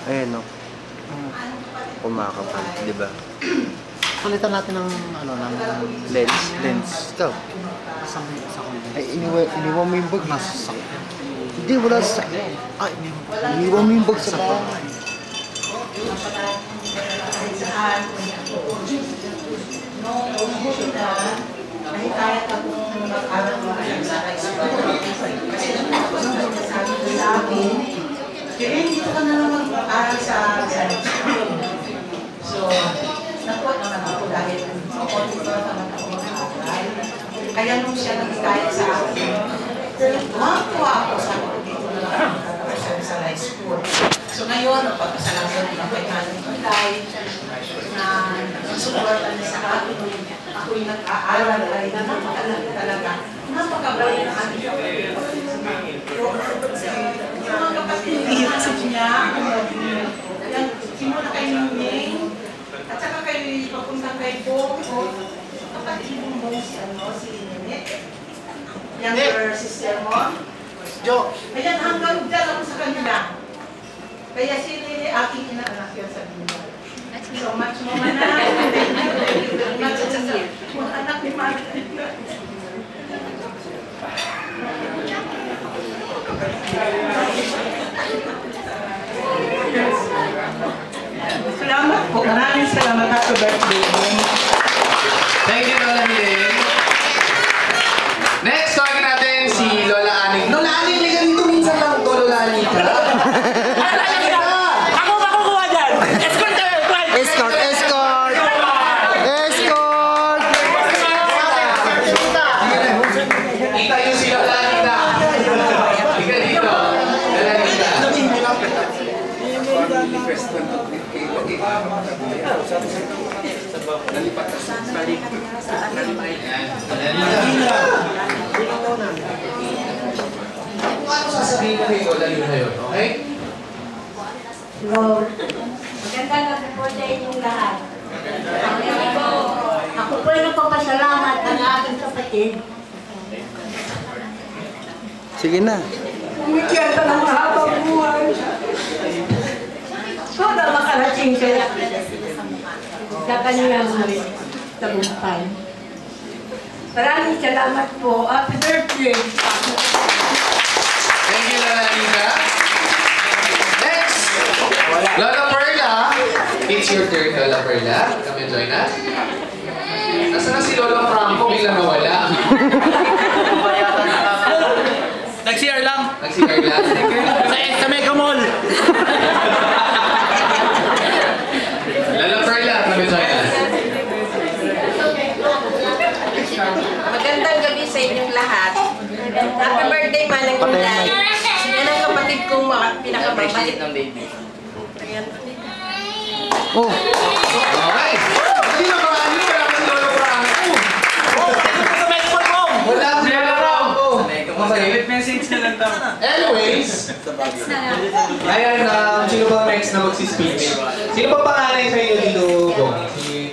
Ayan o. Kumakapal, di ba? Palitan natin ng ano, ng Lens. Ikaw. Ay, iniwan mo yung bag. nasa sak. Hindi, wala sa... Ay, iniwan mo yung bag sa bahay. Kahit ako mag-aral mo ay sa kasi sabi sa akin, kaya dito ka na lang mag-aral sa school. So, nakuha naman ako dahil konti ko naman ako mag-aral. Kaya nung siya nag-guide sa akin, tuwa ako sa ako dito na lang sa high school. So ngayon, pagkasalamat ng kay Manong Kulay na suportan niya sa akin. Ako'y nag-aaral ay napakalaga talaga. Napakabalik na aking kapatid. Yung mga kapatid niya, simula kay Nuneng, at saka kayo papunta kay Bong, kapatid mong Bong si Nene, younger sister mo. Ayan, hanggang dyan ako sa kanila. Kaya si Nene, aking inaanak yun sa kanila. So much mo man na. Thank you very much. Mga anak ni Marta. Salamat po. Maraming salamat. Happy birthday. Thank you, Lola Milen. Next, tawagin natin si Lola Aning. Lola Aning, liga dito minsan lang to, Lola Aning. Sasabihin ka kayo, lalo na yun, okay? Hello. Magandang gabi po sa inyong lahat. Ako po ay nagpapasalamat ang aking kapatid. Sige na. Umikyan ka ng mahabang buhay. Sana makarating siya sa kanilang tagumpay. Maraming salamat po. Happy birthday! Thank you, Lola Anita. Next, Lola Perla. It's your turn, Lola Perla. Come and join us. Nasaan na si Lola Franco? Biglang nawala. Nag-CR lang. Nag-CR lang. Sa Mega Mall. Lola Perla, come and join us. Magandang gabi sa inyong lahat. Happy birthday, Manang Kulay. Yan ang kapatid kong pinakamabait ng baby. Oh. Okay. Hindi na ba? Hindi wala ka si Lola Franco. Sa Mega Mall mo. Wala si Lola Franco. Private message na lang daw. Anyways. Ayan, sino ba next na magsispeech? Sino ba pangalan sa inyo dito?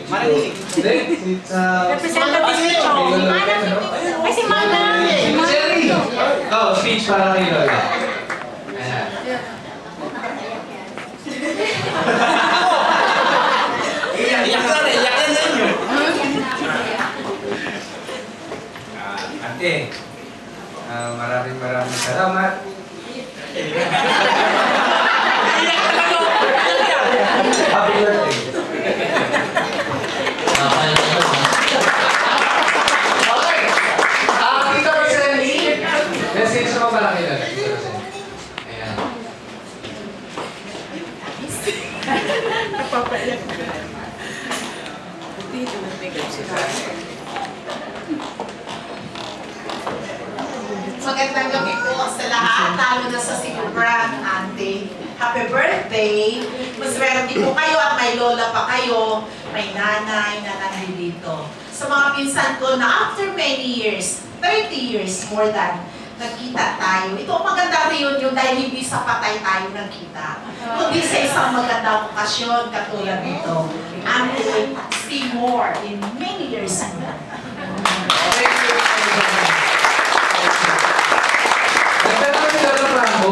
Marinig. Hindi? Representative Chong. Ay, si Mana. Jerry! Oh, speech para kay Lola. Ayan. Iyak na inyo. Ate, maraming salamat. Happy birthday. Okay. Tita Roseli, message naman pala kay Lola. Ayan. Napapaiyak. Magandang gabi po sa lahat, lalo na sa Silverbrand Ante. Happy birthday! Maswerte po kayo at may lola pa kayo, may nanay na nandito. Sa mga pinsan ko na after many years, 30 years more than, nagkita tayo. Ito ang magandang reunion dahil hindi sa patay tayo nagkita. Kundi sa isang magandang okasyon katulad nito. And we see more in many years. Nagtanong si Lola Franco,